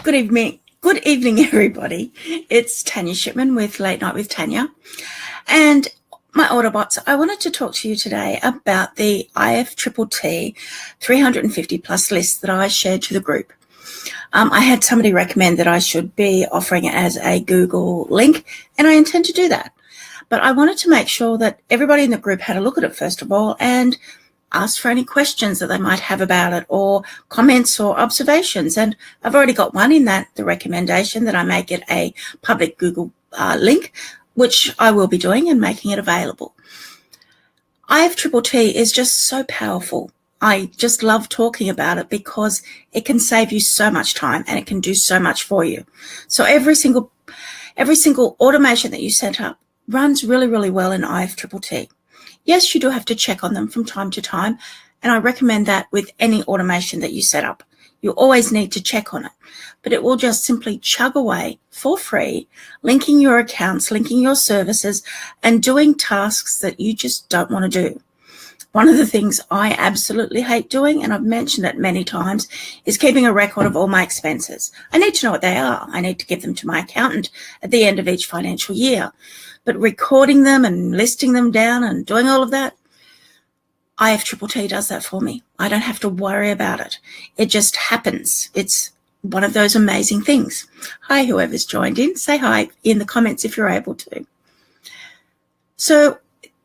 Good evening, everybody. It's Tania Shipman with Late Night with Tania. And my Autobots, I wanted to talk to you today about the IFTTT 350 plus list that I shared to the group. I had somebody recommend that I should be offering it as a Google link, and I intend to do that. But I wanted to make sure that everybody in the group had a look at it first of all and ask for any questions that they might have about it, or comments or observations. And I've already got one in that, the recommendation that I make it a public Google link, which I will be doing and making it available. IFTTT is just so powerful. I just love talking about it because it can save you so much time and it can do so much for you. So every single automation that you set up runs really, really well in IFTTT. Yes, you do have to check on them from time to time, and I recommend that with any automation that you set up. You always need to check on it, but it will just simply chug away for free, linking your accounts, linking your services, and doing tasks that you just don't want to do. One of the things I absolutely hate doing, and I've mentioned it many times, is keeping a record of all my expenses. I need to know what they are. I need to give them to my accountant at the end of each financial year. But recording them and listing them down and doing all of that, IFTTT does that for me. I don't have to worry about it. It just happens. It's one of those amazing things. Hi, whoever's joined in. Say hi in the comments if you're able to. So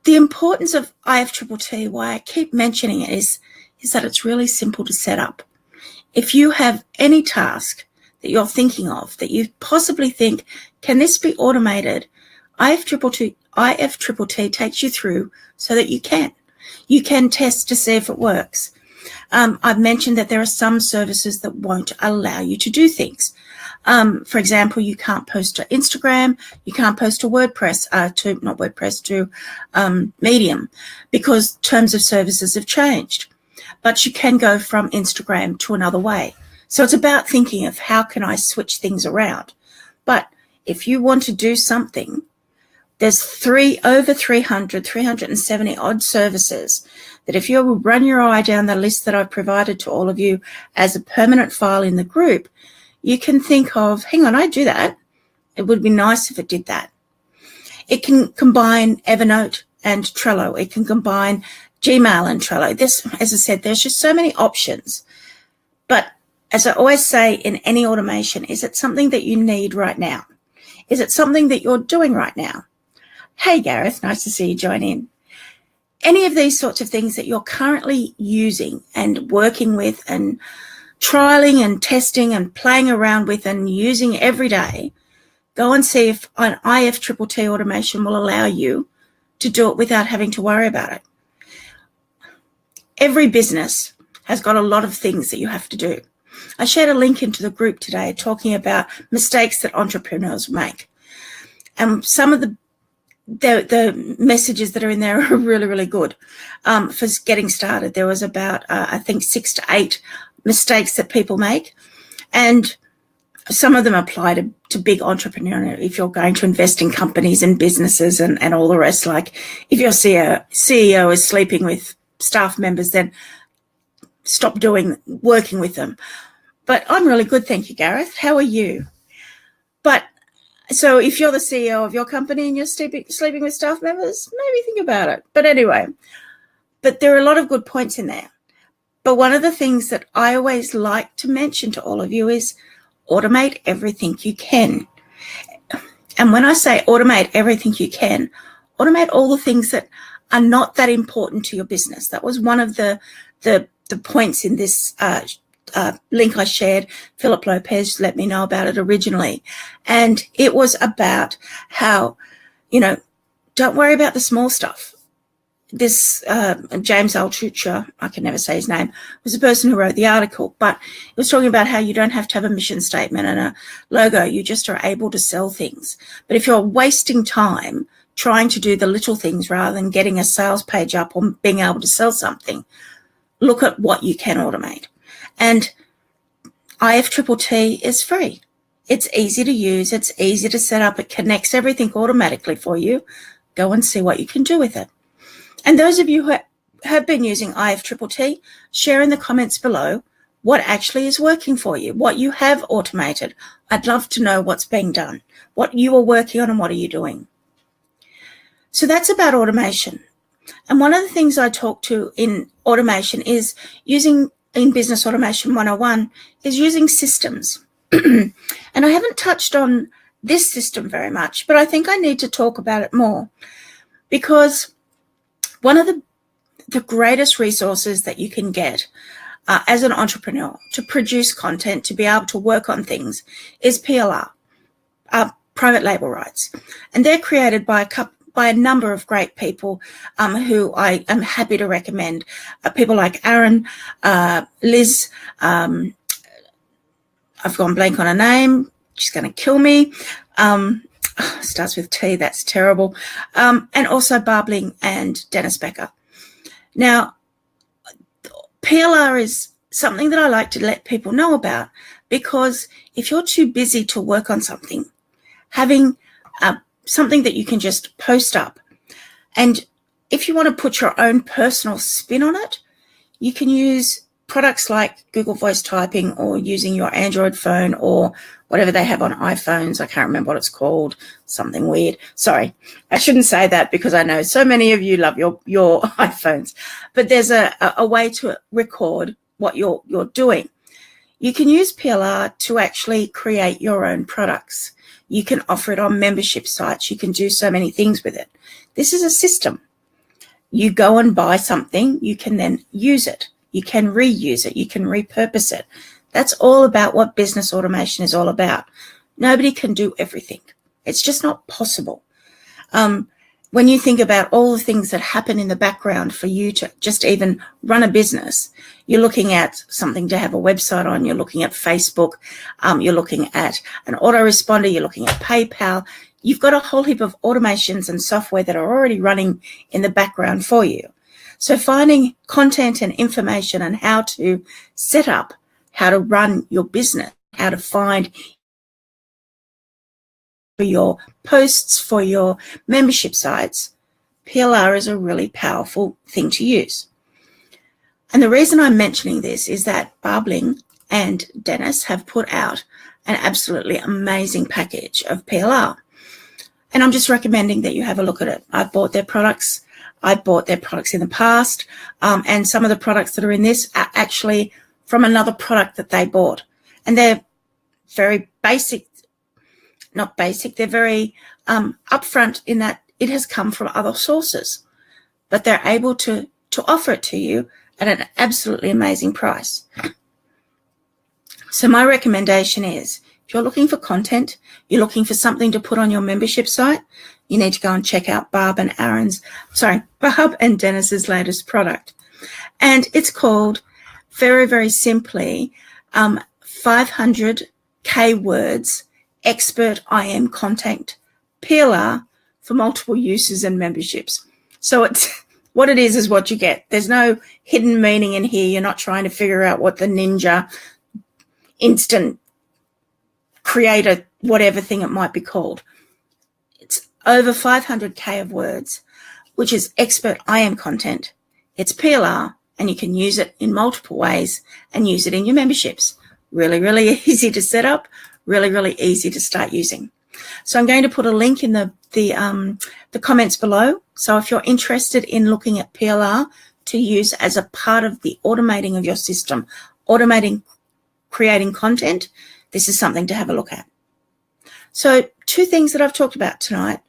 the importance of IFTTT, why I keep mentioning it, is that it's really simple to set up. If you have any task that you're thinking of, that you possibly think, can this be automated, IFTTT takes you through so that you can. You can test to see if it works. I've mentioned that there are some services that won't allow you to do things. For example, you can't post to Instagram, you can't post to to Medium, because terms of services have changed. But you can go from Instagram to another way. So it's about thinking of how can I switch things around. But if you want to do something, there's over 370 odd services that if you run your eye down the list that I've provided to all of you as a permanent file in the group, you can think of, hang on, I do that. It would be nice if it did that. It can combine Evernote and Trello. It can combine Gmail and Trello. This, as I said, there's just so many options. But as I always say in any automation, is it something that you need right now? Is it something that you're doing right now? Hey, Gareth, nice to see you join in. Any of these sorts of things that you're currently using and working with and trialing and testing and playing around with and using every day, go and see if an IFTTT automation will allow you to do it without having to worry about it. Every business has got a lot of things that you have to do. I shared a link into the group today talking about mistakes that entrepreneurs make. And some of the messages that are in there are really, really good. For getting started, there was about, I think, 6 to 8 mistakes that people make. And some of them apply to big entrepreneurs. If you're going to invest in companies and businesses and all the rest, like if your CEO is sleeping with staff members, then stop working with them. But I'm really good, thank you, Gareth. How are you? But so if you're the CEO of your company and you're sleeping with staff members, maybe think about it. But anyway, but there are a lot of good points in there. But one of the things that I always like to mention to all of you is automate everything you can. And when I say automate everything you can, automate all the things that are not that important to your business. That was one of the points in this link I shared. Philip Lopez let me know about it originally. And it was about how, don't worry about the small stuff. This James Altucher, I can never say his name, was the person who wrote the article, but it was talking about how you don't have to have a mission statement and a logo. You just are able to sell things. But if you're wasting time trying to do the little things rather than getting a sales page up or being able to sell something, look at what you can automate. And IFTTT is free. It's easy to use. It's easy to set up. It connects everything automatically for you. Go and see what you can do with it. And those of you who have been using IFTTT, share in the comments below what actually is working for you, what you have automated. I'd love to know what's being done, what you are working on and what are you doing. So that's about automation. And one of the things I talk to in automation is using, in Business Automation 101, is using systems. And I haven't touched on this system very much, but I think I need to talk about it more, because one of the greatest resources that you can get as an entrepreneur to produce content, to be able to work on things, is PLR, private label rights. And they're created by a number of great people who I am happy to recommend. People like Aaron, Liz, I've gone blank on her name. She's going to kill me. Starts with T, that's terrible. And also Barbling and Dennis Becker. Now, PLR is something that I like to let people know about, because if you're too busy to work on something, having something that you can just post up, and if you want to put your own personal spin on it, you can use products like Google Voice Typing, or using your Android phone, or whatever they have on iPhones. I can't remember what it's called, something weird. Sorry, I shouldn't say that, because I know so many of you love your iPhones. But there's a way to record what you're doing. You can use PLR to actually create your own products. You can offer it on membership sites. You can do so many things with it. This is a system. You go and buy something, you can then use it. You can reuse it. You can repurpose it. That's all about what business automation is all about. Nobody can do everything. It's just not possible. When you think about all the things that happen in the background for you to just even run a business, you're looking at something to have a website on, you're looking at Facebook, you're looking at an autoresponder, you're looking at PayPal. You've got a whole heap of automations and software that are already running in the background for you. So finding content and information and how to set up, how to run your business, how to find for your posts, for your membership sites, PLR is a really powerful thing to use. And the reason I'm mentioning this is that Barbling and Dennis have put out an absolutely amazing package of PLR. And I'm just recommending that you have a look at it. I've bought their products. I've bought their products in the past. And some of the products that are in this are actually from another product that they bought. And they're very basic. Not basic, they're very upfront in that it has come from other sources, but they're able to offer it to you at an absolutely amazing price. So my recommendation is, if you're looking for content, you're looking for something to put on your membership site, you need to go and check out Barb and Dennis's latest product. And it's called, very, very simply, 500K words expert IM content, PLR for multiple uses and memberships. So it's what it is what you get. There's no hidden meaning in here. You're not trying to figure out what the ninja instant creator, whatever thing it might be called. It's over 500K of words, which is expert IM content. It's PLR, and you can use it in multiple ways and use it in your memberships. Really, really easy to set up. Really, really easy to start using. So I'm going to put a link in the comments below. So if you're interested in looking at PLR to use as a part of the automating of your system, creating content, this is something to have a look at. So 2 things that I've talked about tonight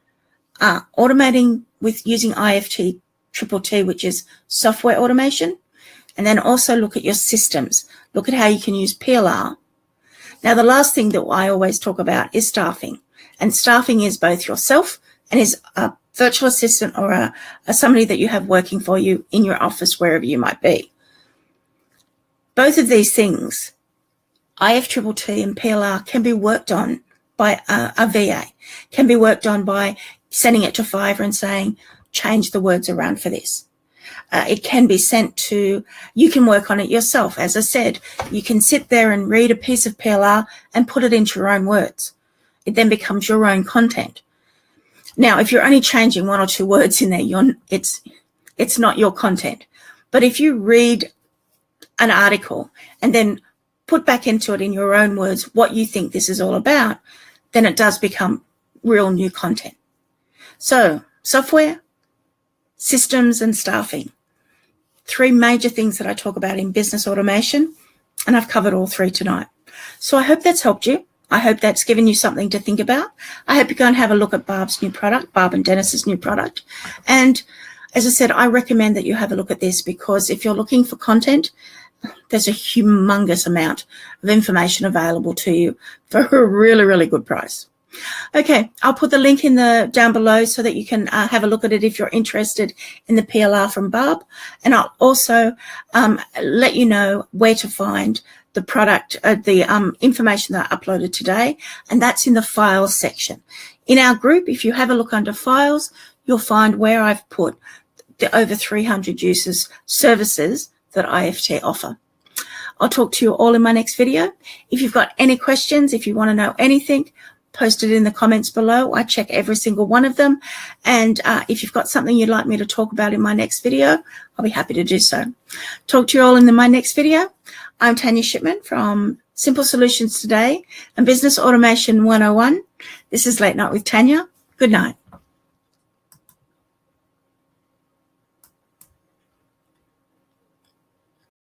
are automating with using IFTTT, which is software automation, and then also look at your systems. Look at how you can use PLR. Now, the last thing that I always talk about is staffing. And staffing is both yourself and is a virtual assistant or a somebody that you have working for you in your office, wherever you might be. Both of these things, IFTTT and PLR, can be worked on by a VA, can be worked on by sending it to Fiverr and saying, change the words around for this. It can be sent to, you can work on it yourself. As I said, you can sit there and read a piece of PLR and put it into your own words. It then becomes your own content. Now, if you're only changing 1 or 2 words in there, it's not your content. But if you read an article and then put back into it in your own words what you think this is all about, then it does become real new content. So software, systems, and staffing. 3 major things that I talk about in business automation, and I've covered all 3 tonight. So I hope that's helped you. I hope that's given you something to think about. I hope you go and have a look at Barb's new product, Barb and Dennis's new product. And as I said, I recommend that you have a look at this, because if you're looking for content, there's a humongous amount of information available to you for a really, really good price. Okay, I'll put the link in down below so that you can have a look at it if you're interested in the PLR from Barb. And I'll also let you know where to find the product, the information that I uploaded today, and that's in the files section. In our group, if you have a look under files, you'll find where I've put the over 300 services that IFT offer. I'll talk to you all in my next video. If you've got any questions, if you want to know anything, post it in the comments below. I check every single one of them. And if you've got something you'd like me to talk about in my next video, I'll be happy to do so. Talk to you all in my next video. I'm Tania Shipman from Simple Solutions Today and Business Automation 101. This is Late Night with Tania. Good night.